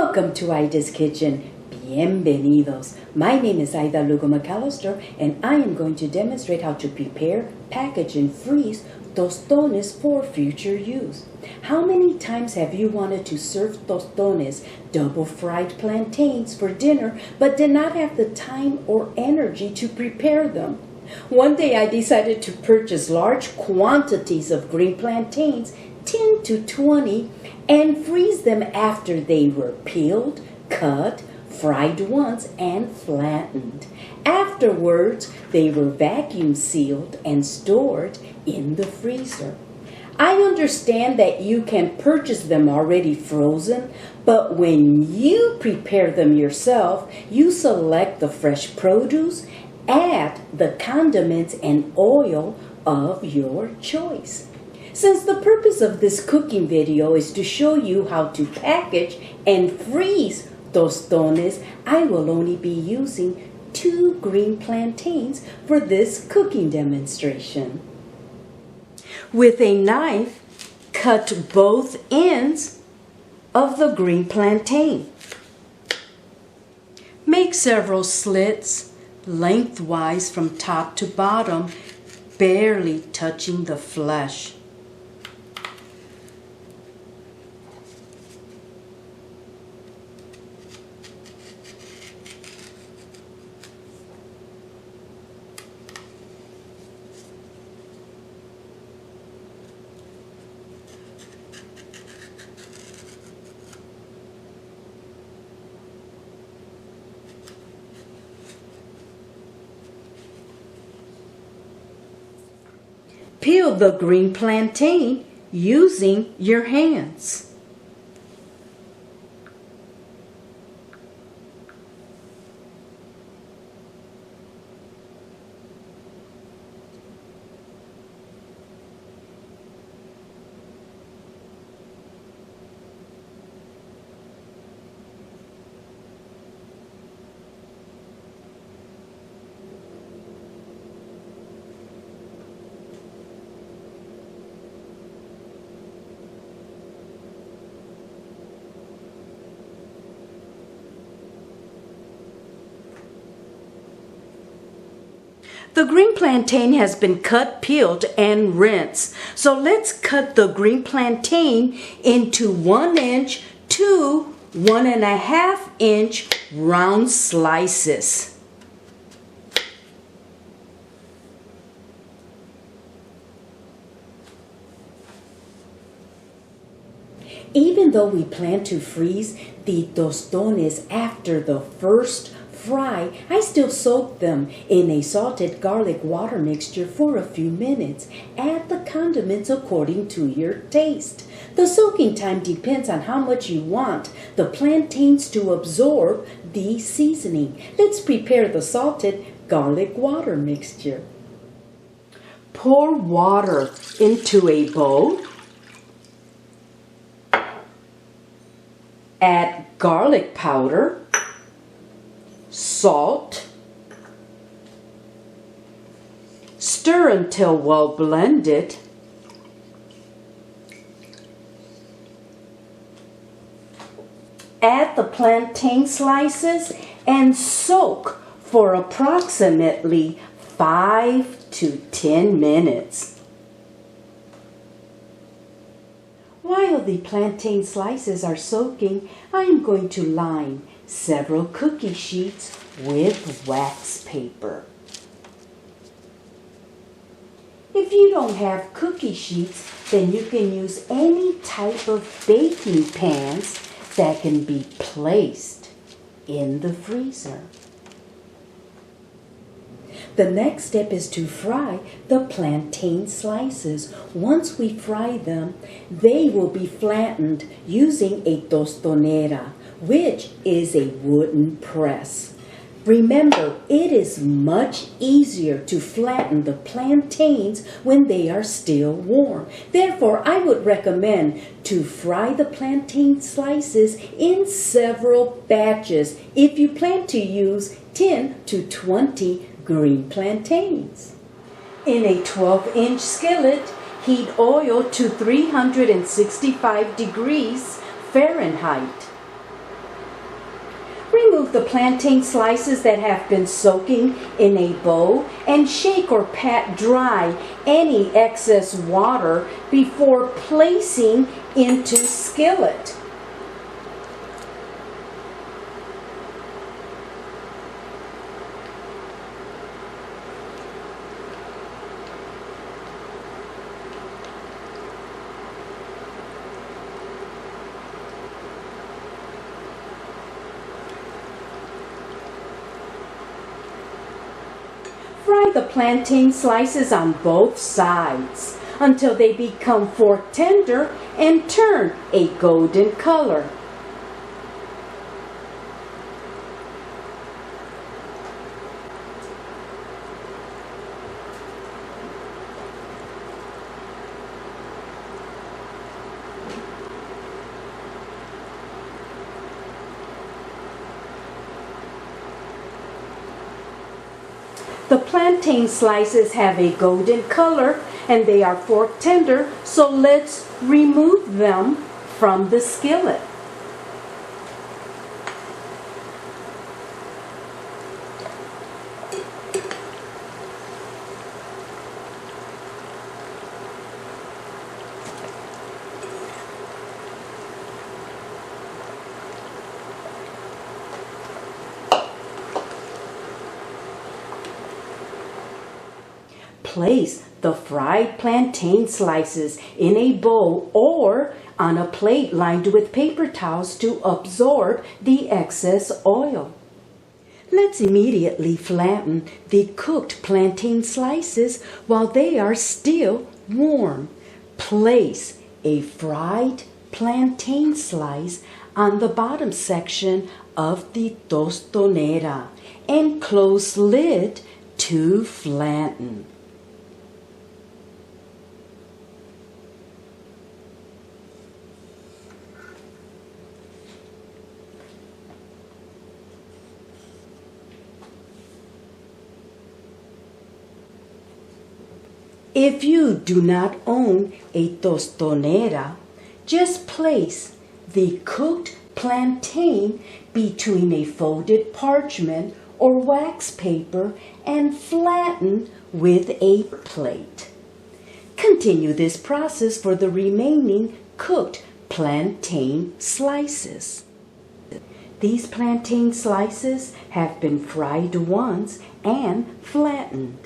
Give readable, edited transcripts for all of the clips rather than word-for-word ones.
Welcome to Ida's Kitchen. Bienvenidos. My name is Ida Lugo McAllister, and I am going to demonstrate how to prepare, package, and freeze tostones for future use. How many times have you wanted to serve tostones, double-fried plantains, for dinner, but did not have the time or energy to prepare them? One day I decided to purchase large quantities of green plantains, 10 to 20, and freeze them after they were peeled, cut, fried once, and flattened. Afterwards, they were vacuum sealed and stored in the freezer. I understand that you can purchase them already frozen, but when you prepare them yourself, you select the fresh produce, add the condiments and oil of your choice. Since the purpose of this cooking video is to show you how to package and freeze tostones, I will only be using 2 green plantains for this cooking demonstration. With a knife, cut both ends of the green plantain. Make several slits lengthwise from top to bottom, barely touching the flesh. Peel the green plantain using your hands. The green plantain has been cut, peeled, and rinsed. So let's cut the green plantain into 1-inch to 1.5-inch round slices. Even though we plan to freeze the tostones after the first fry, I still soak them in a salted garlic water mixture for a few minutes. Add the condiments according to your taste. The soaking time depends on how much you want the plantains to absorb the seasoning. Let's prepare the salted garlic water mixture. Pour water into a bowl. Add garlic powder, salt, stir until well blended. Add the plantain slices and soak for approximately 5 to 10 minutes. While the plantain slices are soaking, I am going to line several cookie sheets with wax paper. If you don't have cookie sheets, then you can use any type of baking pans that can be placed in the freezer. The next step is to fry the plantain slices. Once we fry them, they will be flattened using a tostonera, which is a wooden press. Remember, it is much easier to flatten the plantains when they are still warm. Therefore, I would recommend to fry the plantain slices in several batches if you plan to use 10 to 20 green plantains. In a 12-inch skillet, heat oil to 365 degrees Fahrenheit. Remove the plantain slices that have been soaking in a bowl and shake or pat dry any excess water before placing into skillet. Fry the plantain slices on both sides until they become fork tender and turn a golden color. The plantain slices have a golden color and they are fork tender, so let's remove them from the skillet. Place the fried plantain slices in a bowl or on a plate lined with paper towels to absorb the excess oil. Let's immediately flatten the cooked plantain slices while they are still warm. Place a fried plantain slice on the bottom section of the tostonera and close lid to flatten. If you do not own a tostonera, just place the cooked plantain between a folded parchment or wax paper and flatten with a plate. Continue this process for the remaining cooked plantain slices. These plantain slices have been fried once and flattened.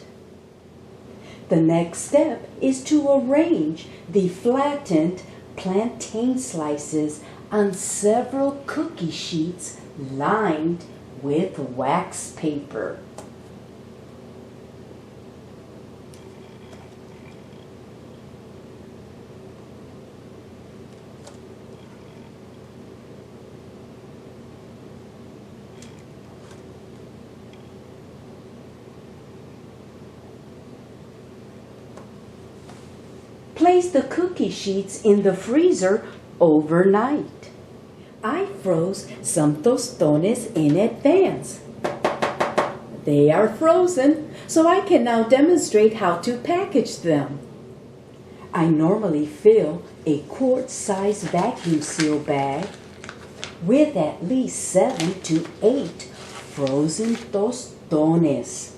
The next step is to arrange the flattened plantain slices on several cookie sheets lined with wax paper. Place the cookie sheets in the freezer overnight. I froze some tostones in advance. They are frozen, so I can now demonstrate how to package them. I normally fill a quart-size vacuum seal bag with at least 7 to 8 frozen tostones.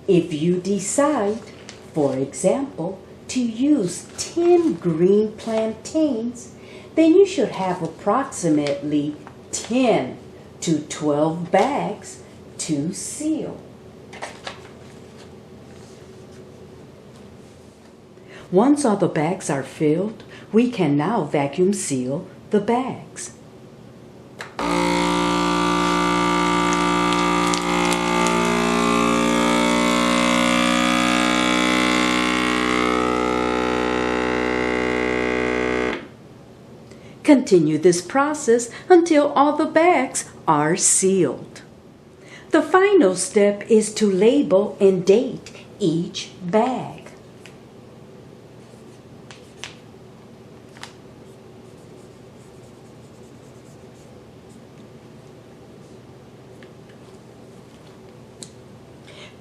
If you decide, for example, to use 10 green plantains, then you should have approximately 10 to 12 bags to seal. Once all the bags are filled, we can now vacuum seal the bags. Continue this process until all the bags are sealed. The final step is to label and date each bag.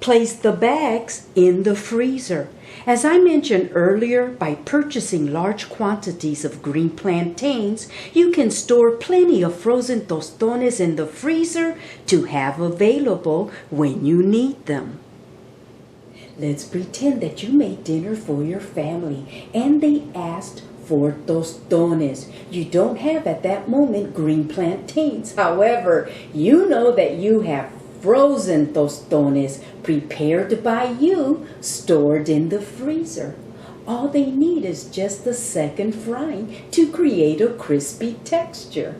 Place the bags in the freezer. As I mentioned earlier, by purchasing large quantities of green plantains, you can store plenty of frozen tostones in the freezer to have available when you need them. Let's pretend that you made dinner for your family and they asked for tostones. You don't have at that moment green plantains. However, you know that you have frozen tostones prepared by you, stored in the freezer. All they need is just a second frying to create a crispy texture.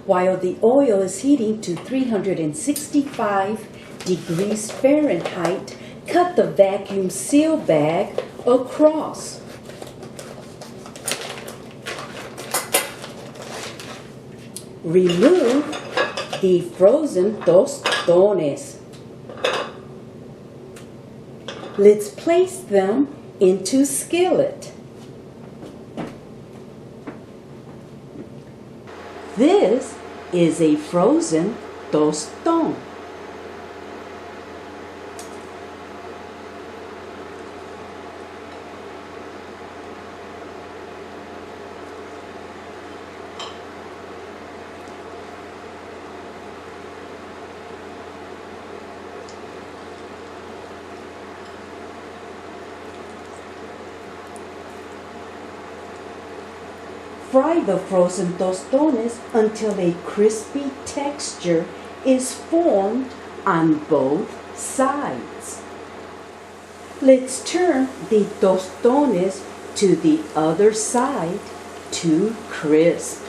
While the oil is heating to 365 degrees Fahrenheit, cut the vacuum seal bag across. Remove the frozen tostones. Let's place them into skillet. This is a frozen tostone. Fry the frozen tostones until a crispy texture is formed on both sides. Let's turn the tostones to the other side to crisp.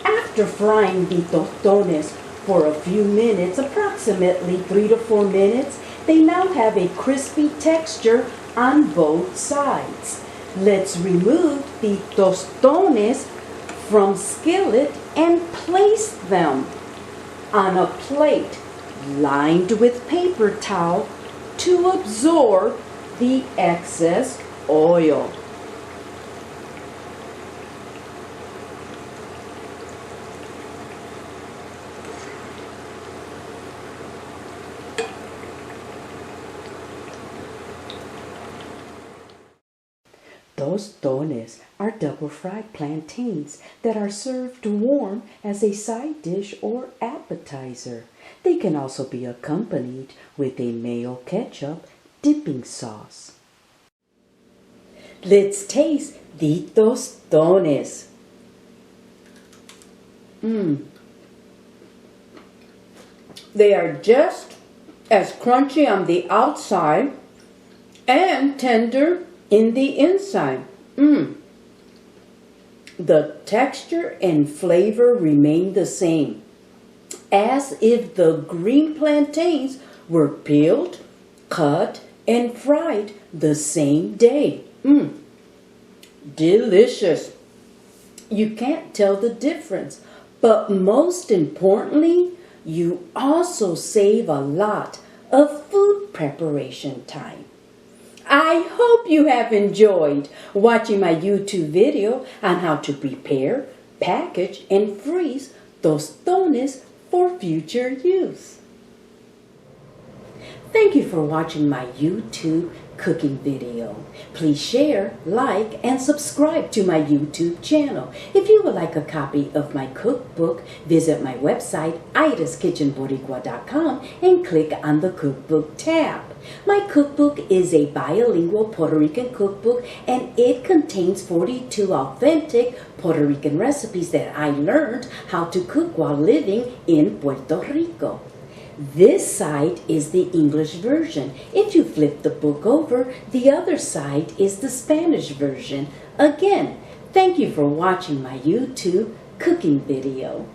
After frying the tostones for a few minutes, approximately 3 to 4 minutes, they now have a crispy texture on both sides. Let's remove the tostones from skillet and place them on a plate lined with paper towel to absorb the excess oil. Tostones are double-fried plantains that are served warm as a side dish or appetizer. They can also be accompanied with a mayo ketchup dipping sauce. Let's taste the tostones. They are just as crunchy on the outside and tender in the inside. The texture and flavor remain the same, as if the green plantains were peeled, cut, and fried the same day. Delicious. You can't tell the difference, but most importantly, you also save a lot of food preparation time. I hope you have enjoyed watching my YouTube video on how to prepare, package, and freeze tostones for future use. Thank you for watching my YouTube cooking video. Please share, like, and subscribe to my YouTube channel. If you would like a copy of my cookbook, visit my website, idaskitchenboricua.com, and click on the cookbook tab. My cookbook is a bilingual Puerto Rican cookbook, and it contains 42 authentic Puerto Rican recipes that I learned how to cook while living in Puerto Rico. This side is the English version. If you flip the book over, the other side is the Spanish version. Again, thank you for watching my YouTube cooking video.